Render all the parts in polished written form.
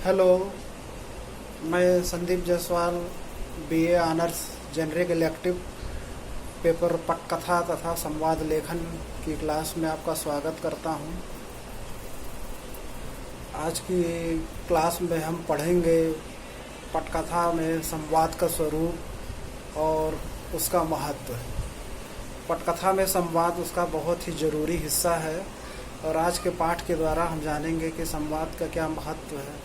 Hello, मैं Sandeep Jaiswal BA honours generic elective paper पटकथा तथा संवाद लेखन की क्लास में आपका स्वागत करता हूं। आज की क्लास में हम पढ़ेंगे पटकथा में संवाद का स्वरूप और उसका महत्व। पटकथा में संवाद उसका बहुत ही ज़रूरी हिस्सा है और आज के पाठ के द्वारा हम जानेंगे कि संवाद का क्या महत्व है।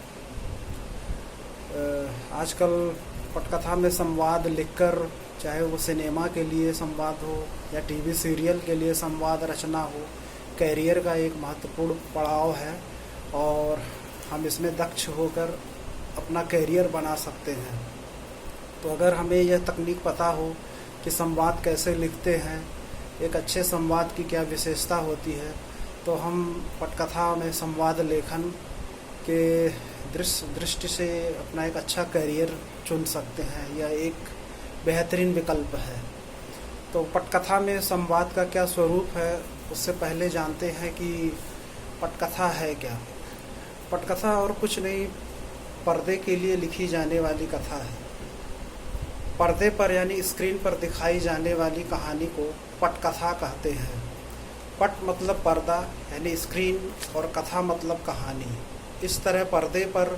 आजकल पटकथा में संवाद लिखकर, चाहे वो सिनेमा के लिए संवाद हो या टीवी सीरियल के लिए संवाद रचना हो, कैरियर का एक महत्वपूर्ण पड़ाव है और हम इसमें दक्ष होकर अपना कैरियर बना सकते हैं। तो अगर हमें यह तकनीक पता हो कि संवाद कैसे लिखते हैं, एक अच्छे संवाद की क्या विशेषता होती है, तो हम पटकथा में संवाद लेखन के दृष्टि से अपना एक अच्छा करियर चुन सकते हैं। यह एक बेहतरीन विकल्प है। तो पटकथा में संवाद का क्या स्वरूप है, उससे पहले जानते हैं कि पटकथा है क्या। पटकथा और कुछ नहीं, पर्दे के लिए लिखी जाने वाली कथा है। पर्दे पर यानी स्क्रीन पर दिखाई जाने वाली कहानी को पटकथा कहते हैं। पट मतलब पर्दा यानी स्क्रीन और कथा मतलब कहानी। इस तरह पर्दे पर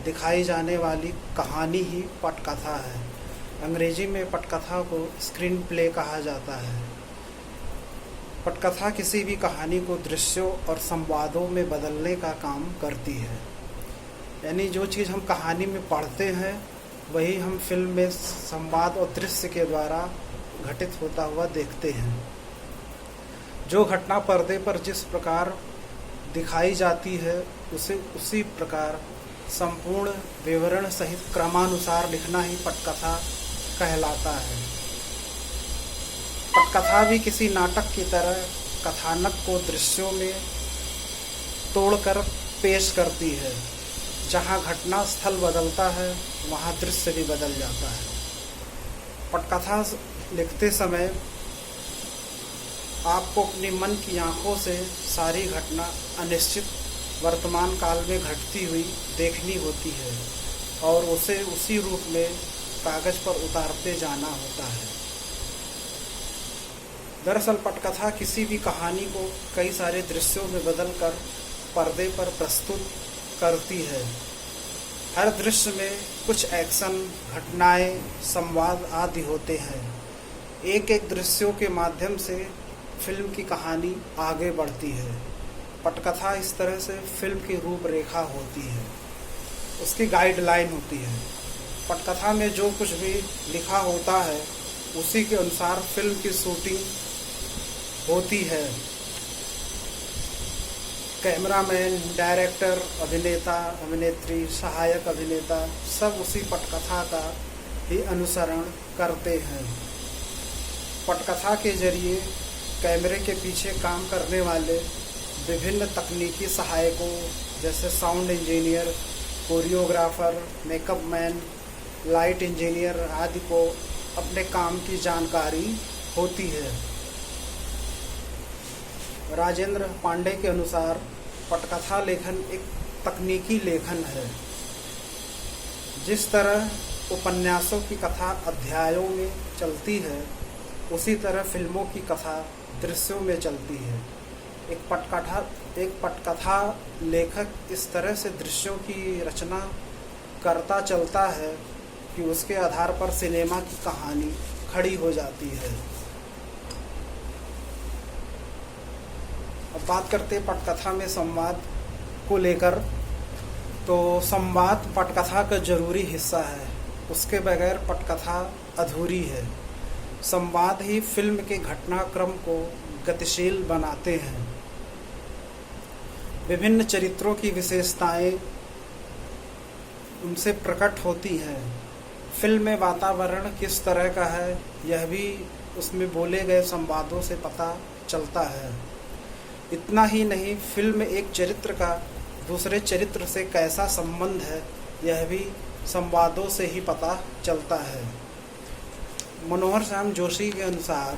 दिखाई जाने वाली कहानी ही पटकथा है। अंग्रेजी में पटकथा को स्क्रीन प्ले कहा जाता है। पटकथा किसी भी कहानी को दृश्यों और संवादों में बदलने का काम करती है। यानी जो चीज़ हम कहानी में पढ़ते हैं वही हम फिल्म में संवाद और दृश्य के द्वारा घटित होता हुआ देखते हैं। जो घटना पर्दे पर जिस प्रकार दिखाई जाती है उसे उसी प्रकार संपूर्ण विवरण सहित क्रमानुसार लिखना ही पटकथा कहलाता है। पटकथा भी किसी नाटक की तरह कथानक को दृश्यों में तोड़कर पेश करती है। जहाँ घटना स्थल बदलता है वहाँ दृश्य भी बदल जाता है। पटकथा लिखते समय आपको अपने मन की आंखों से सारी घटना अनिश्चित वर्तमान काल में घटती हुई देखनी होती है और उसे उसी रूप में कागज पर उतारते जाना होता है। दरअसल पटकथा किसी भी कहानी को कई सारे दृश्यों में बदलकर पर्दे पर प्रस्तुत करती है। हर दृश्य में कुछ एक्शन, घटनाएं, संवाद आदि होते हैं। एक एक दृश्यों के माध्यम से फिल्म की कहानी आगे बढ़ती है। पटकथा इस तरह से फिल्म की रूपरेखा होती है, उसकी गाइडलाइन होती है। पटकथा में जो कुछ भी लिखा होता है उसी के अनुसार फिल्म की शूटिंग होती है। कैमरामैन, डायरेक्टर, अभिनेता, अभिनेत्री, सहायक अभिनेता सब उसी पटकथा का ही अनुसरण करते हैं। पटकथा के जरिए कैमरे के पीछे काम करने वाले विभिन्न तकनीकी सहायकों जैसे sound engineer, choreographer, makeup man, light engineer आदि को अपने काम की जानकारी होती है। राजेंद्र पांडे के अनुसार पटकथा लेखन एक तकनीकी लेखन है। जिस तरह उपन्यासों की कथा अध्यायों में चलती है उसी तरह फिल्मों की कथा दृश्यों में चलती है। एक पटकथा लेखक इस तरह से दृश्यों की रचना करता चलता है कि उसके आधार पर सिनेमा की कहानी खड़ी हो जाती है। अब बात करते हैं पटकथा में संवाद को लेकर। तो संवाद पटकथा का जरूरी हिस्सा है, उसके बगैर पटकथा अधूरी है। संवाद ही फिल्म के घटनाक्रम को गतिशील बनाते हैं। विभिन्न चरित्रों की विशेषताएं उनसे प्रकट होती हैं। फिल्म में वातावरण किस तरह का है यह भी उसमें बोले गए संवादों से पता चलता है। इतना ही नहीं, फिल्म में एक चरित्र का दूसरे चरित्र से कैसा संबंध है यह भी संवादों से ही पता चलता है। मनोहर श्याम जोशी के अनुसार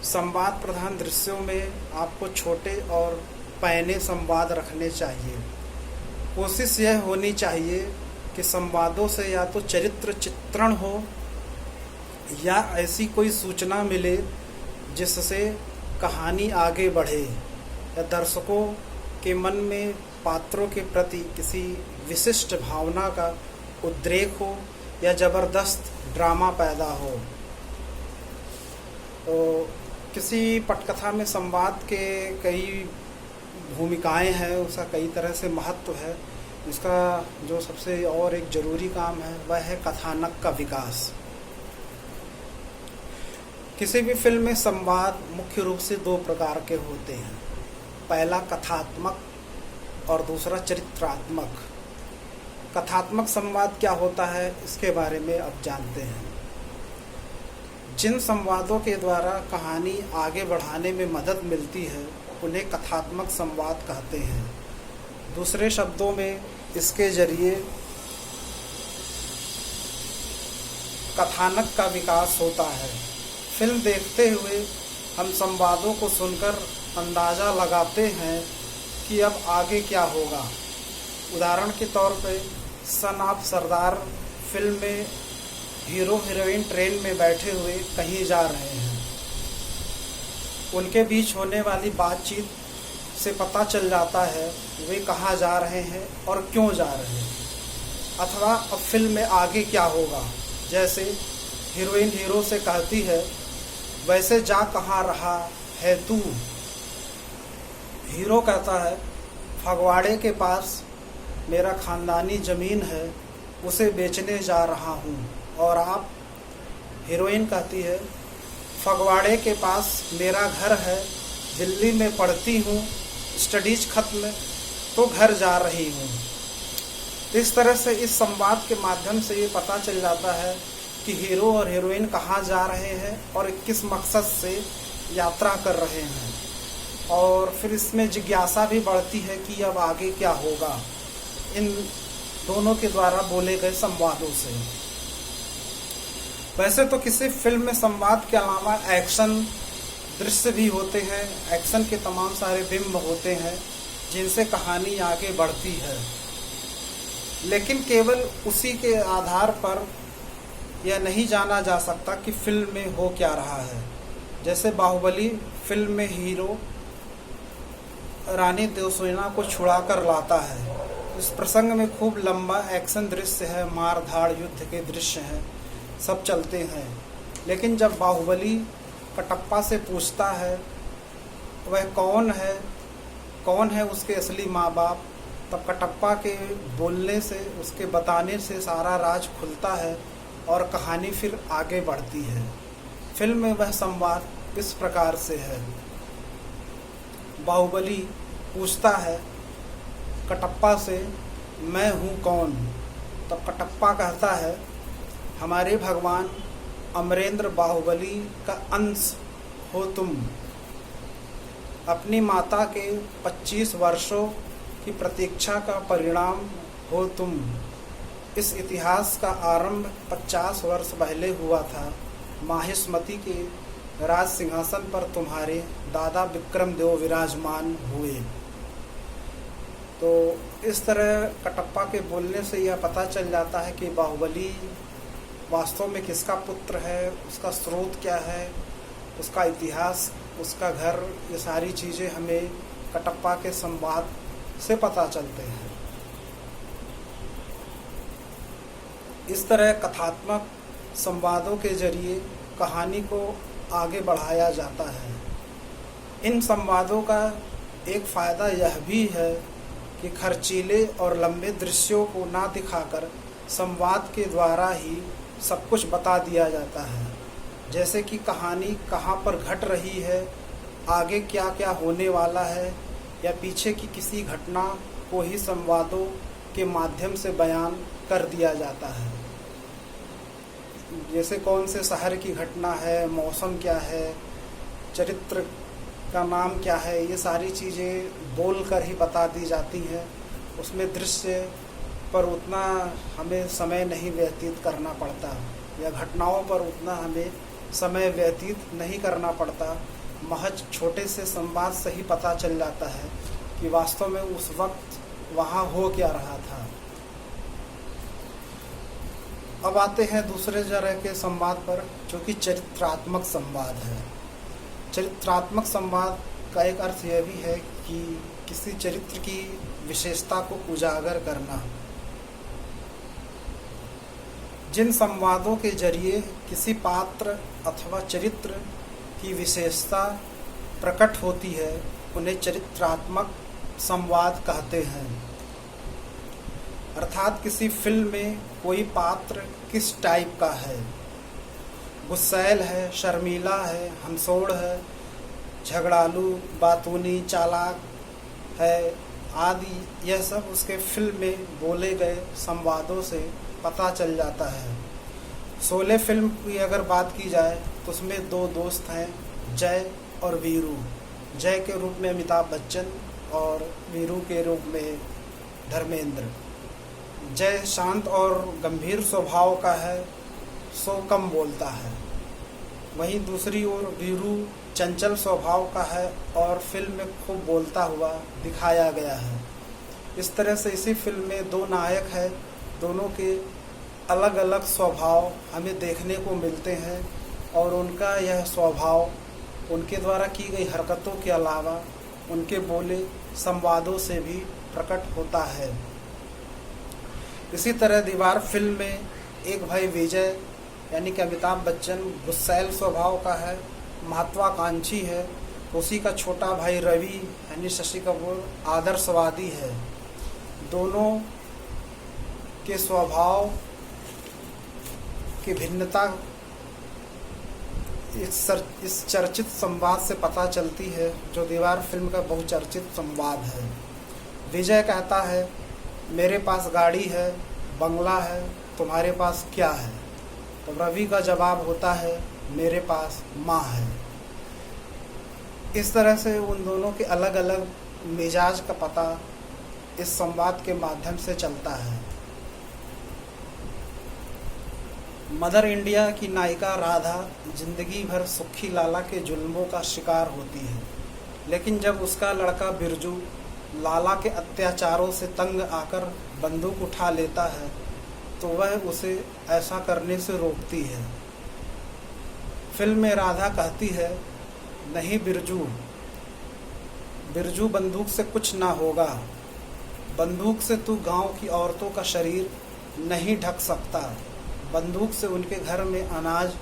संवाद प्रधान दृश्यों में आपको छोटे और पैने संवाद रखने चाहिए। कोशिश यह होनी चाहिए कि संवादों से या तो चरित्र चित्रण हो या ऐसी कोई सूचना मिले जिससे कहानी आगे बढ़े या दर्शकों के मन में पात्रों के प्रति किसी विशिष्ट भावना का उद्रेक हो या ज़बरदस्त ड्रामा पैदा हो। तो किसी पटकथा में संवाद के कई भूमिकाएं हैं, उसका कई तरह से महत्व है। इसका जो सबसे और एक ज़रूरी काम है वह है कथानक का विकास। किसी भी फिल्म में संवाद मुख्य रूप से दो प्रकार के होते हैं, पहला कथात्मक और दूसरा चरित्रात्मक। कथात्मक संवाद क्या होता है इसके बारे में अब जानते हैं। जिन संवादों के द्वारा कहानी आगे बढ़ाने में मदद मिलती है उन्हें कथात्मक संवाद कहते हैं। दूसरे शब्दों में इसके जरिए कथानक का विकास होता है। फिल्म देखते हुए हम संवादों को सुनकर अंदाज़ा लगाते हैं कि अब आगे क्या होगा। उदाहरण के तौर पे सन ऑफ सरदार फिल्म में हीरो हीरोइन ट्रेन में बैठे हुए कहीं जा रहे हैं, उनके बीच होने वाली बातचीत से पता चल जाता है वे कहाँ जा रहे हैं और क्यों जा रहे हैं, अथवा अब फिल्म में आगे क्या होगा। जैसे हीरोइन हीरो से कहती है, वैसे जा कहाँ रहा है तू। हीरो कहता है, फगवाड़े के पास मेरा ख़ानदानी ज़मीन है, उसे बेचने जा रहा हूँ। और आप। हीरोइन कहती है, फगवाड़े के पास मेरा घर है, दिल्ली में पढ़ती हूँ, स्टडीज खत्म तो घर जा रही हूँ। इस तरह से इस संवाद के माध्यम से ये पता चल जाता है कि हीरो और हीरोइन कहाँ जा रहे हैं और किस मकसद से यात्रा कर रहे हैं। और फिर इसमें जिज्ञासा भी बढ़ती है कि अब आगे क्या होगा इन दोनों के द्वारा बोले गए संवादों से। वैसे तो किसी फिल्म में संवाद के अलावा एक्शन दृश्य भी होते हैं, एक्शन के तमाम सारे बिंब होते हैं जिनसे कहानी आगे बढ़ती है, लेकिन केवल उसी के आधार पर यह नहीं जाना जा सकता कि फिल्म में हो क्या रहा है। जैसे बाहुबली फिल्म में हीरो रानी देवसेना को छुड़ा कर लाता है। इस प्रसंग में खूब लंबा एक्शन दृश्य है, मार धाड़ युद्ध के दृश्य हैं, सब चलते हैं। लेकिन जब बाहुबली कटप्पा से पूछता है वह कौन है उसके असली माँ बाप, तब कटप्पा के बोलने से, उसके बताने से सारा राज खुलता है और कहानी फिर आगे बढ़ती है। फिल्म में वह संवाद इस प्रकार से है। बाहुबली पूछता है कटप्पा से, मैं हूँ कौन। तब कटप्पा कहता है, हमारे भगवान अमरेंद्र बाहुबली का अंश हो तुम। अपनी माता के 25 वर्षों की प्रतीक्षा का परिणाम हो तुम। इस इतिहास का आरंभ 50 वर्ष पहले हुआ था। माहिष्मती के राज सिंहासन पर तुम्हारे दादा विक्रमदेव विराजमान हुए। तो इस तरह कटप्पा के बोलने से यह पता चल जाता है कि बाहुबली वास्तव में किसका पुत्र है, उसका स्रोत क्या है, उसका इतिहास, उसका घर, ये सारी चीज़ें हमें कटप्पा के संवाद से पता चलते हैं। इस तरह कथात्मक संवादों के जरिए कहानी को आगे बढ़ाया जाता है। इन संवादों का एक फ़ायदा यह भी है कि खर्चीले और लंबे दृश्यों को ना दिखाकर संवाद के द्वारा ही सब कुछ बता दिया जाता है। जैसे कि कहानी कहाँ पर घट रही है, आगे क्या क्या होने वाला है, या पीछे की किसी घटना को ही संवादों के माध्यम से बयान कर दिया जाता है। जैसे कौन से शहर की घटना है, मौसम क्या है, चरित्र का नाम क्या है, ये सारी चीज़ें बोल कर ही बता दी जाती हैं। उसमें दृश्य पर उतना हमें समय नहीं व्यतीत करना पड़ता, या घटनाओं पर उतना हमें समय व्यतीत नहीं करना पड़ता। महज छोटे से संवाद से ही पता चल जाता है कि वास्तव में उस वक्त वहाँ हो क्या रहा था। अब आते हैं दूसरे तरह के संवाद पर, जो कि चरित्रात्मक संवाद है। चरित्रात्मक संवाद का एक अर्थ यह भी है कि किसी चरित्र की विशेषता को उजागर करना। जिन संवादों के जरिए किसी पात्र अथवा चरित्र की विशेषता प्रकट होती है, उन्हें चरित्रात्मक संवाद कहते हैं। अर्थात किसी फिल्म में कोई पात्र किस टाइप का है, गुस्सैल है, शर्मीला है, हंसोड़ है, झगड़ालू, बातूनी, चालाक है आदि, यह सब उसके फिल्म में बोले गए संवादों से पता चल जाता है। शोले फिल्म की अगर बात की जाए तो उसमें दो दोस्त हैं, जय और वीरू। जय के रूप में अमिताभ बच्चन और वीरू के रूप में धर्मेंद्र। जय शांत और गंभीर स्वभाव का है, सो कम बोलता है। वहीं दूसरी ओर वीरू चंचल स्वभाव का है और फिल्म में खूब बोलता हुआ दिखाया गया है। इस तरह से इसी फिल्म में दो नायक हैं, दोनों के अलग अलग स्वभाव हमें देखने को मिलते हैं और उनका यह स्वभाव उनके द्वारा की गई हरकतों के अलावा उनके बोले संवादों से भी प्रकट होता है। इसी तरह दीवार फिल्म में एक भाई विजय यानी कि अमिताभ बच्चन गुस्सैल स्वभाव का है, महत्वाकांक्षी है। उसी का छोटा भाई रवि यानी शशि कपूर आदर्शवादी है। दोनों के स्वभाव की भिन्नता इस चर्चित संवाद से पता चलती है, जो दीवार फिल्म का बहुचर्चित संवाद है। विजय कहता है, मेरे पास गाड़ी है, बंगला है, तुम्हारे पास क्या है? तो रवि का जवाब होता है, मेरे पास माँ है। इस तरह से उन दोनों के अलग अलग मिजाज का पता इस संवाद के माध्यम से चलता है। मदर इंडिया की नायिका राधा जिंदगी भर सुखी लाला के जुल्मों का शिकार होती है, लेकिन जब उसका लड़का बिरजू लाला के अत्याचारों से तंग आकर बंदूक उठा लेता है तो वह उसे ऐसा करने से रोकती है। फिल्म में राधा कहती है, नहीं बिरजू, बिरजू बंदूक से कुछ ना होगा, बंदूक से तू गांव की औरतों का शरीर नहीं ढक सकता, बंदूक से उनके घर में अनाज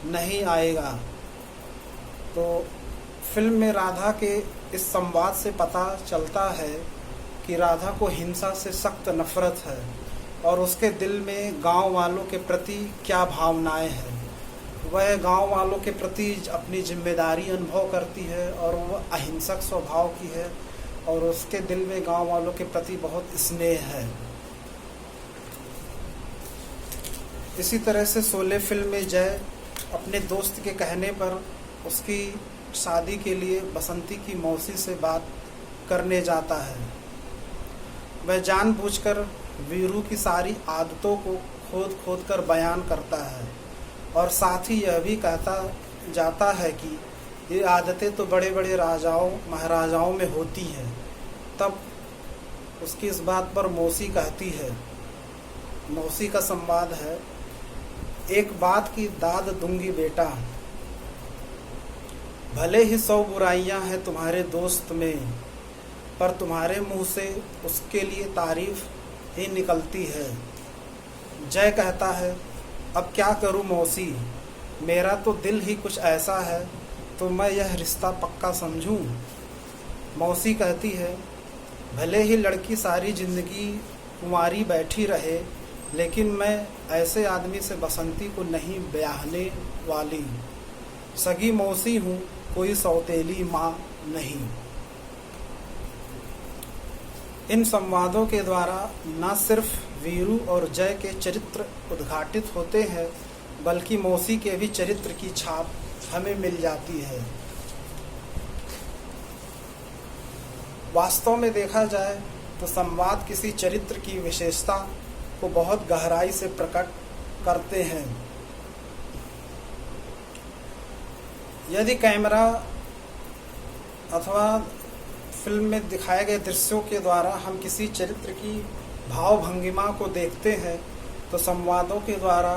नहीं आएगा। तो फिल्म में राधा के इस संवाद से पता चलता है कि राधा को हिंसा से सख्त नफरत है और उसके दिल में गांव वालों के प्रति क्या भावनाएं हैं। वह गांव वालों के प्रति अपनी जिम्मेदारी अनुभव करती है और वह अहिंसक स्वभाव की है और उसके दिल में गांव वालों के प्रति बहुत स्नेह है। इसी तरह से शोले फिल्म में जय अपने दोस्त के कहने पर उसकी शादी के लिए बसंती की मौसी से बात करने जाता है। वह जानबूझकर वीरू की सारी आदतों को खोद खोद कर बयान करता है और साथ ही यह भी कहता जाता है कि ये आदतें तो बड़े बड़े राजाओं महाराजाओं में होती हैं। तब उसकी इस बात पर मौसी कहती है, मौसी का संवाद है, एक बात की दाद दूंगी बेटा, भले ही 100 बुराइयां हैं तुम्हारे दोस्त में, पर तुम्हारे मुंह से उसके लिए तारीफ ही निकलती है। जय कहता है, अब क्या करूं मौसी, मेरा तो दिल ही कुछ ऐसा है, तो मैं यह रिश्ता पक्का समझूं। मौसी कहती है, भले ही लड़की सारी जिंदगी कुंवारी बैठी रहे, लेकिन मैं ऐसे आदमी से बसंती को नहीं ब्याहने वाली। सगी मौसी हूँ, कोई सौतेली माँ नहीं। इन संवादों के द्वारा न सिर्फ वीरू और जय के चरित्र उद्घाटित होते हैं, बल्कि मौसी के भी चरित्र की छाप हमें मिल जाती है। वास्तव में देखा जाए तो संवाद किसी चरित्र की विशेषता को बहुत गहराई से प्रकट करते हैं। यदि कैमरा अथवा फिल्म में दिखाए गए दृश्यों के द्वारा हम किसी चरित्र की भाव भंगिमा को देखते हैं तो संवादों के द्वारा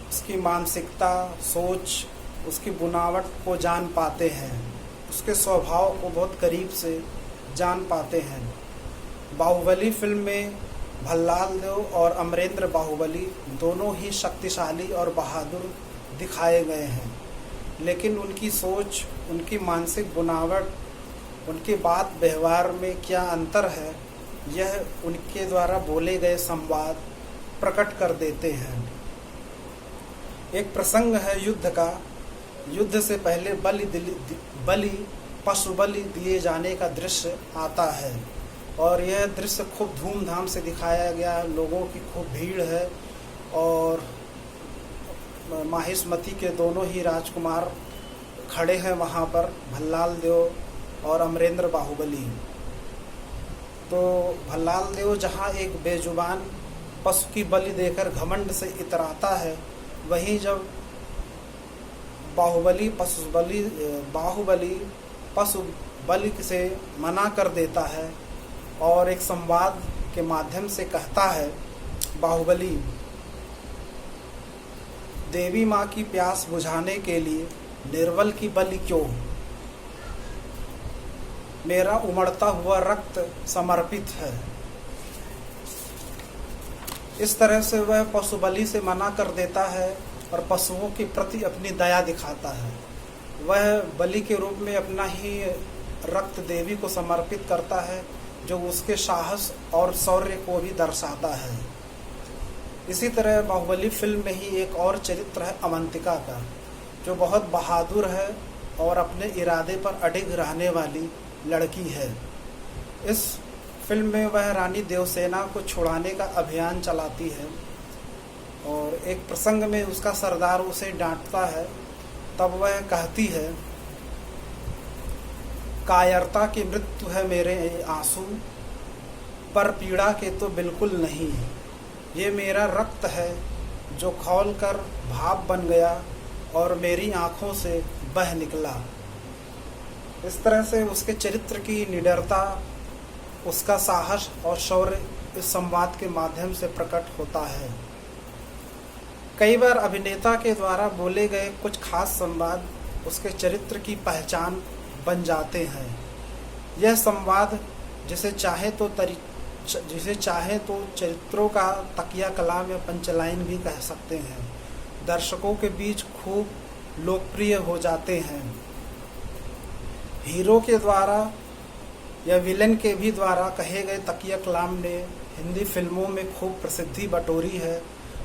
उसकी मानसिकता, सोच, उसकी बुनावट को जान पाते हैं, उसके स्वभाव को बहुत करीब से जान पाते हैं। बाहुबली फिल्म में भल्लाल देव और अमरेंद्र बाहुबली दोनों ही शक्तिशाली और बहादुर दिखाए गए हैं, लेकिन उनकी सोच, उनकी मानसिक बुनावट, उनके बात व्यवहार में क्या अंतर है, यह उनके द्वारा बोले गए संवाद प्रकट कर देते हैं। एक प्रसंग है युद्ध का। युद्ध से पहले पशु बलि दिए जाने का दृश्य आता है और यह दृश्य खूब धूमधाम से दिखाया गया। लोगों की खूब भीड़ है और माहिष्मती के दोनों ही राजकुमार खड़े हैं वहाँ पर, भल्लाल देव और अमरेंद्र बाहुबली। तो भल्लाल देव जहाँ एक बेजुबान पशु की बलि देकर घमंड से इतराता है, वहीं जब बाहुबली पशु बलि से मना कर देता है और एक संवाद के माध्यम से कहता है, बाहुबली, देवी माँ की प्यास बुझाने के लिए निर्बल की बलि क्यों? मेरा उमड़ता हुआ रक्त समर्पित है। इस तरह से वह पशु बलि से मना कर देता है और पशुओं के प्रति अपनी दया दिखाता है। वह बलि के रूप में अपना ही रक्त देवी को समर्पित करता है, जो उसके साहस और शौर्य को भी दर्शाता है। इसी तरह बाहुबली फिल्म में ही एक और चरित्र है अवंतिका का, जो बहुत बहादुर है और अपने इरादे पर अडिग रहने वाली लड़की है। इस फिल्म में वह रानी देवसेना को छुड़ाने का अभियान चलाती है और एक प्रसंग में उसका सरदार उसे डांटता है। तब वह कहती है, कायरता की मृत्यु है मेरे आंसू, पर पीड़ा के तो बिल्कुल नहीं। ये मेरा रक्त है जो खौल कर भाप बन गया और मेरी आँखों से बह निकला। इस तरह से उसके चरित्र की निडरता, उसका साहस और शौर्य इस संवाद के माध्यम से प्रकट होता है। कई बार अभिनेता के द्वारा बोले गए कुछ खास संवाद उसके चरित्र की पहचान बन जाते हैं। यह संवाद जिसे चाहे तो चरित्रों का तकिया कलाम या पंचलाइन भी कह सकते हैं, दर्शकों के बीच खूब लोकप्रिय हो जाते हैं। हीरो के द्वारा या विलेन के भी द्वारा कहे गए तकिया कलाम ने हिंदी फिल्मों में खूब प्रसिद्धि बटोरी है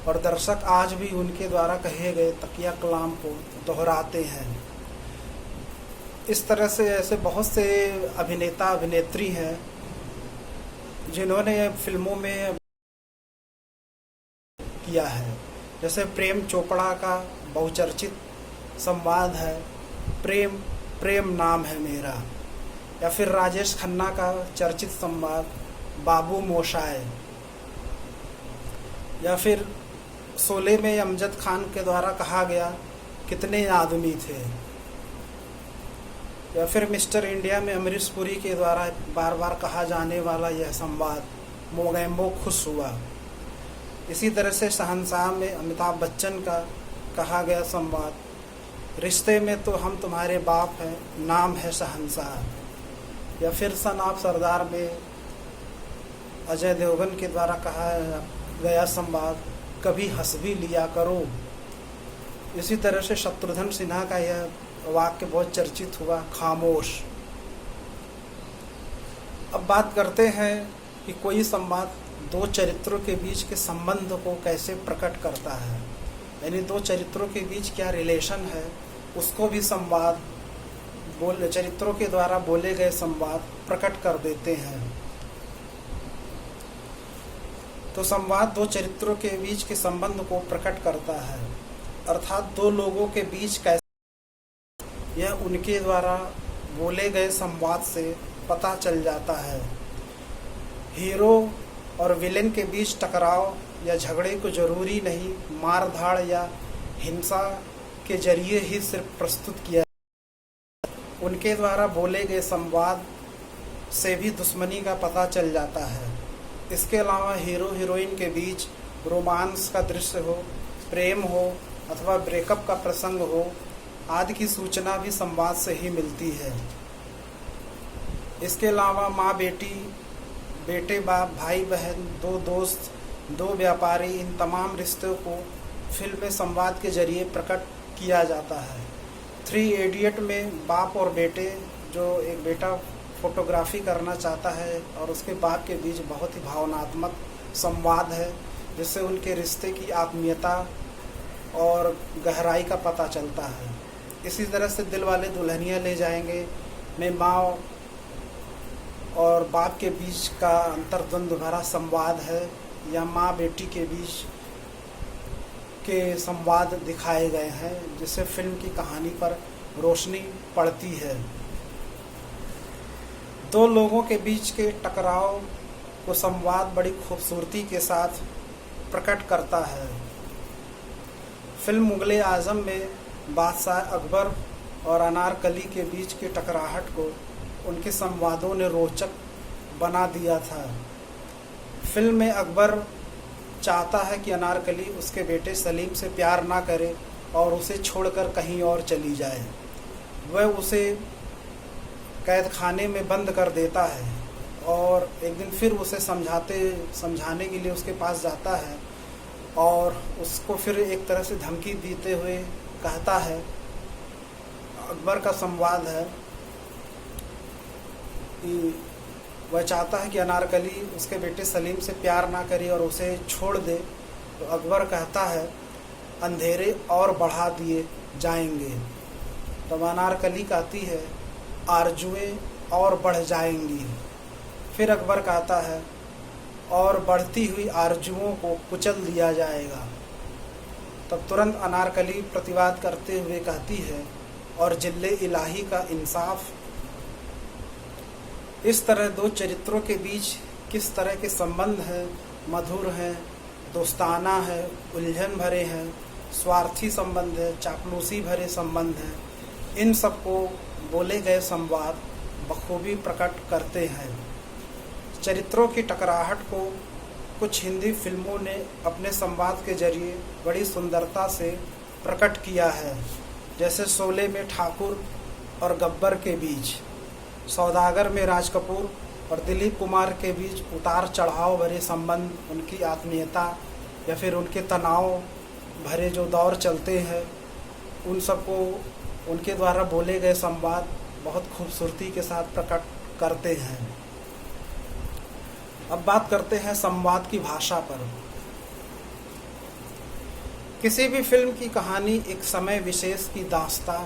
और दर्शक आज भी उनके द्वारा कहे गए तकिया कलाम को दोहराते हैं। इस तरह से ऐसे बहुत से अभिनेता अभिनेत्री हैं जिन्होंने फिल्मों में किया है। जैसे प्रेम चोपड़ा का बहुचर्चित संवाद है, प्रेम प्रेम नाम है मेरा, या फिर राजेश खन्ना का चर्चित संवाद बाबू मोशाय, या फिर शोले में अमजद खान के द्वारा कहा गया कितने आदमी थे, या फिर मिस्टर इंडिया में अमरीश पुरी के द्वारा बार बार कहा जाने वाला यह संवाद मोगैम्बो खुश हुआ। इसी तरह से शहंशाह में अमिताभ बच्चन का कहा गया संवाद, रिश्ते में तो हम तुम्हारे बाप हैं, नाम है शहंशाह। या फिर सन ऑफ सरदार में अजय देवगन के द्वारा कहा गया संवाद, कभी हंस भी लिया करो। इसी तरह से शत्रुघ्न सिन्हा का यह वाक्य बहुत चर्चित हुआ, खामोश। अब बात करते हैं कि कोई संवाद दो चरित्रों के बीच के संबंध को कैसे प्रकट करता है, यानी दो चरित्रों के बीच क्या रिलेशन है, उसको भी संवाद चरित्रों के द्वारा बोले गए संवाद प्रकट कर देते हैं। तो संवाद दो चरित्रों के बीच के संबंध को प्रकट करता है, अर्थात दो लोगों के बीच कैसे, यह उनके द्वारा बोले गए संवाद से पता चल जाता है। हीरो और विलेन के बीच टकराव या झगड़े को जरूरी नहीं मार धाड़ या हिंसा के जरिए ही सिर्फ प्रस्तुत किया, उनके द्वारा बोले गए संवाद से भी दुश्मनी का पता चल जाता है। इसके अलावा हीरो हीरोइन के बीच रोमांस का दृश्य हो, प्रेम हो अथवा ब्रेकअप का प्रसंग हो आदि की सूचना भी संवाद से ही मिलती है। इसके अलावा माँ बेटी, बेटे बाप, भाई बहन, दो दोस्त, दो व्यापारी, इन तमाम रिश्तों को फिल्म में संवाद के जरिए प्रकट किया जाता है। 3 इडियट में बाप और बेटे, जो एक बेटा फोटोग्राफी करना चाहता है और उसके बाप के बीच बहुत ही भावनात्मक संवाद है, जिससे उनके रिश्ते की आत्मीयता और गहराई का पता चलता है। इसी तरह से दिलवाले दुल्हनिया ले जाएंगे में माँ और बाप के बीच का अंतर्द्वंद भरा संवाद है, या माँ बेटी के बीच के संवाद दिखाए गए हैं, जिससे फिल्म की कहानी पर रोशनी पड़ती है। दो लोगों के बीच के टकराव को संवाद बड़ी खूबसूरती के साथ प्रकट करता है। फिल्म मुगले आजम में बादशाह अकबर और अनारकली के बीच की टकराहट को उनके संवादों ने रोचक बना दिया था। फिल्म में अकबर चाहता है कि अनारकली उसके बेटे सलीम से प्यार ना करे और उसे छोड़कर कहीं और चली जाए। वह उसे कैद खाने में बंद कर देता है और एक दिन फिर उसे समझाने के लिए उसके पास जाता है और उसको फिर एक तरह से धमकी देते हुए कहता है। अकबर का संवाद है कि वह चाहता है कि अनारकली उसके बेटे सलीम से प्यार ना करे और उसे छोड़ दे, तो अकबर कहता है अंधेरे और बढ़ा दिए जाएंगे। तब अनारकली कहती है आरजुएं और बढ़ जाएंगी। फिर अकबर कहता है और बढ़ती हुई आरजुओं को कुचल दिया जाएगा। तब तुरंत अनारकली प्रतिवाद करते हुए कहती है और जिल्ले इलाही का इंसाफ। इस तरह दो चरित्रों के बीच किस तरह के संबंध हैं, मधुर हैं, दोस्ताना है, उलझन भरे हैं, स्वार्थी संबंध है, चापलूसी भरे संबंध हैं, इन सबको बोले गए संवाद बखूबी प्रकट करते हैं। चरित्रों की टकराहट को कुछ हिंदी फिल्मों ने अपने संवाद के जरिए बड़ी सुंदरता से प्रकट किया है, जैसे शोले में ठाकुर और गब्बर के बीच, सौदागर में राज कपूर और दिलीप कुमार के बीच उतार चढ़ाव भरे संबंध, उनकी आत्मीयता या फिर उनके तनाव भरे जो दौर चलते हैं, उन सबको उनके द्वारा बोले गए संवाद बहुत खूबसूरती के साथ प्रकट करते हैं। अब बात करते हैं संवाद की भाषा पर। किसी भी फिल्म की कहानी एक समय विशेष की दास्तां